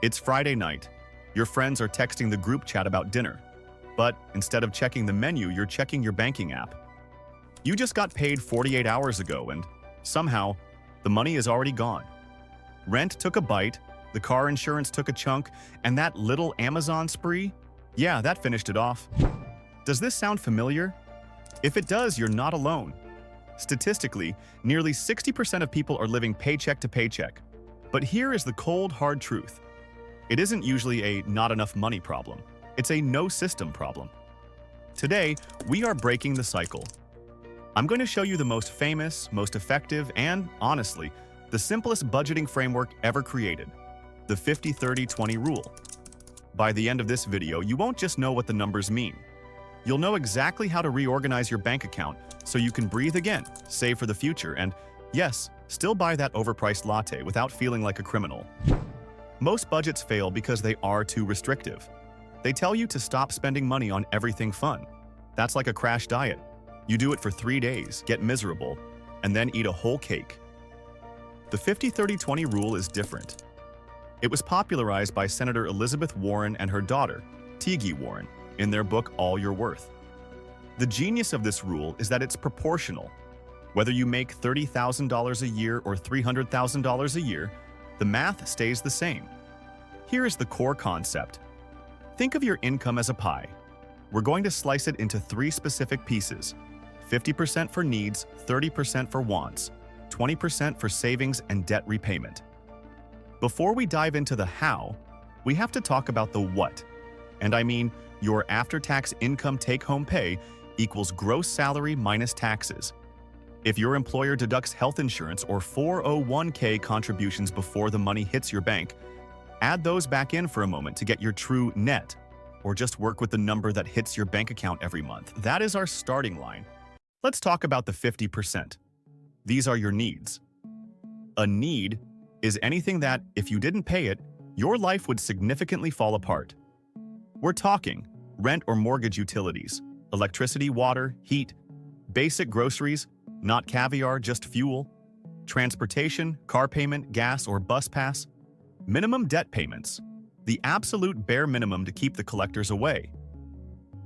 It's Friday night. Your friends are texting the group chat about dinner. But instead of checking the menu, you're checking your banking app. You just got paid 48 hours ago and somehow the money is already gone. Rent took a bite, the car insurance took a chunk, and that little Amazon spree? Yeah, that finished it off. Does this sound familiar? If it does, you're not alone. Statistically, nearly 60% of people are living paycheck to paycheck. But here is the cold, hard truth. It isn't usually a not enough money problem. It's a no system problem. Today, we are breaking the cycle. I'm going to show you the most famous, most effective, and, honestly, the simplest budgeting framework ever created, the 50-30-20 rule. By the end of this video, you won't just know what the numbers mean. You'll know exactly how to reorganize your bank account so you can breathe again, save for the future, and, yes, still buy that overpriced latte without feeling like a criminal. Most budgets fail because they are too restrictive. They tell you to stop spending money on everything fun. That's like a crash diet. You do it for 3 days, get miserable, and then eat a whole cake. The 50-30-20 rule is different. It was popularized by Senator Elizabeth Warren and her daughter, T.G. Warren, in their book All You're Worth. The genius of this rule is that it's proportional. Whether you make $30,000 a year or $300,000 a year, the math stays the same. Here is the core concept. Think of your income as a pie. We're going to slice it into 3 specific pieces: 50% for needs, 30% for wants, 20% for savings and debt repayment. Before we dive into the how, we have to talk about the what. And I mean, your after-tax income take-home pay equals gross salary minus taxes. If your employer deducts health insurance or 401k contributions before the money hits your bank, add those back in for a moment to get your true net, or just work with the number that hits your bank account every month. That is our starting line. Let's talk about the 50%. These are your needs. A need is anything that, if you didn't pay it, your life would significantly fall apart. We're talking rent or mortgage utilities, electricity, water, heat, basic groceries, not caviar, just fuel, transportation, car payment, gas or bus pass, minimum debt payments, the absolute bare minimum to keep the collectors away.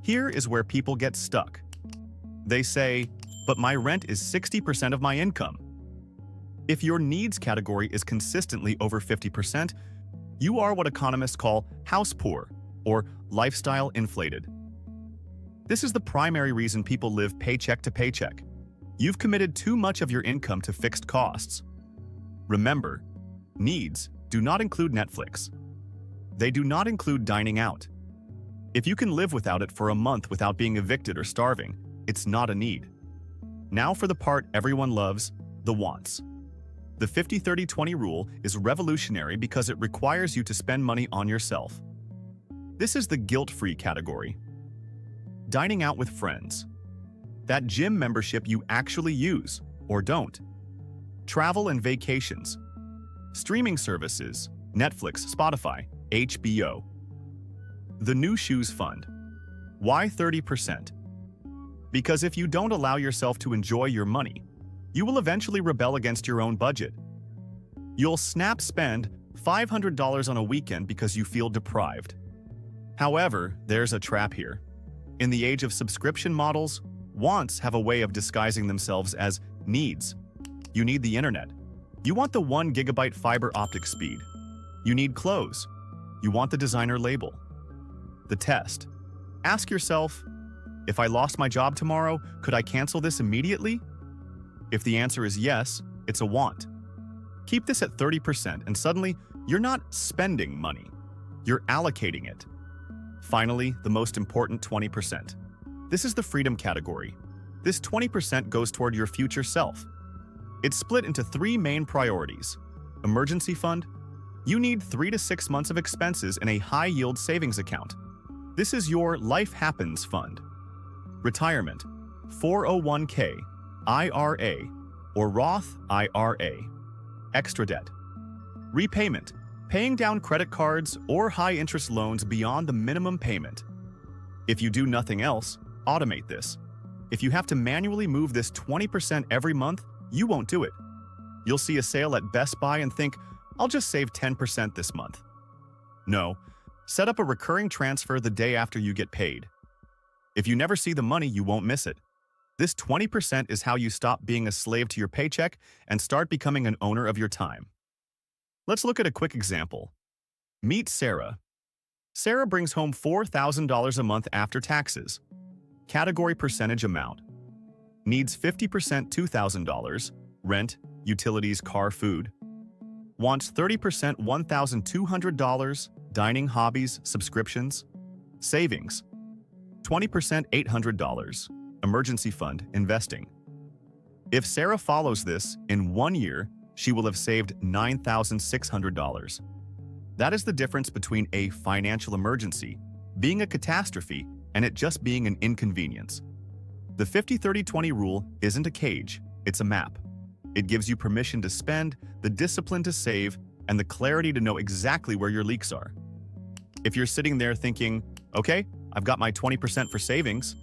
Here is where people get stuck. They say, but my rent is 60% of my income. If your needs category is consistently over 50%, you are what economists call house poor or lifestyle inflated. This is the primary reason people live paycheck to paycheck. You've committed too much of your income to fixed costs. Remember, needs do not include Netflix. They do not include dining out. If you can live without it for a month without being evicted or starving, it's not a need. Now for the part everyone loves, the wants. The 50-30-20 rule is revolutionary because it requires you to spend money on yourself. This is the guilt-free category. Dining out with friends. That gym membership you actually use, or don't. Travel and vacations. Streaming services, Netflix, Spotify, HBO. The new shoes fund. Why 30%? Because if you don't allow yourself to enjoy your money, you will eventually rebel against your own budget. You'll snap spend $500 on a weekend because you feel deprived. However, there's a trap here. In the age of subscription models, wants have a way of disguising themselves as needs. You need the internet. You want the 1 GB fiber optic speed. You need clothes. You want the designer label. The test. Ask yourself, if I lost my job tomorrow, could I cancel this immediately? If the answer is yes, it's a want. Keep this at 30% and suddenly you're not spending money. You're allocating it. Finally, the most important 20%. This is the freedom category. This 20% goes toward your future self. It's split into 3 main priorities. Emergency fund. You need 3 to 6 months of expenses in a high-yield savings account. This is your life happens fund. Retirement. 401k, IRA, or Roth IRA. Extra debt. Repayment. Paying down credit cards or high-interest loans beyond the minimum payment. If you do nothing else, automate this. If you have to manually move this 20% every month, you won't do it. You'll see a sale at Best Buy and think, I'll just save 10% this month. No, set up a recurring transfer the day after you get paid. If you never see the money, you won't miss it. This 20% is how you stop being a slave to your paycheck and start becoming an owner of your time. Let's look at a quick example. Meet Sarah. Sarah brings home $4,000 a month after taxes. Category percentage amount. Needs 50% $2,000, rent, utilities, car, food. Wants 30% $1,200, dining, hobbies, subscriptions. Savings. 20% $800, emergency fund, investing. If Sarah follows this, in 1 year, she will have saved $9,600. That is the difference between a financial emergency, being a catastrophe, and it just being an inconvenience. The 50-30-20 rule isn't a cage, it's a map. It gives you permission to spend, the discipline to save, and the clarity to know exactly where your leaks are. If you're sitting there thinking, okay, I've got my 20% for savings,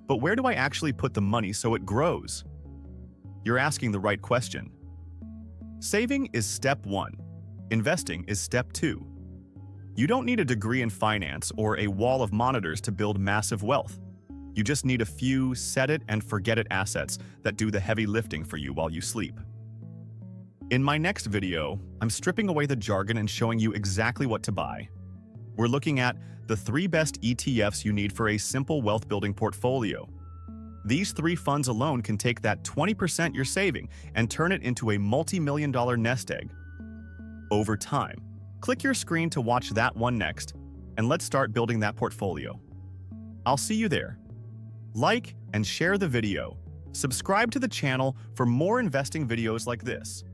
but where do I actually put the money so it grows? You're asking the right question. Saving is step 1. Investing is step 2. You don't need a degree in finance or a wall of monitors to build massive wealth. You just need a few set-it-and-forget-it assets that do the heavy lifting for you while you sleep. In my next video, I'm stripping away the jargon and showing you exactly what to buy. We're looking at the 3 best ETFs you need for a simple wealth-building portfolio. These 3 funds alone can take that 20% you're saving and turn it into a multi-million-dollar nest egg over time. Click your screen to watch that one next, and let's start building that portfolio. I'll see you there. Like and share the video. Subscribe to the channel for more investing videos like this.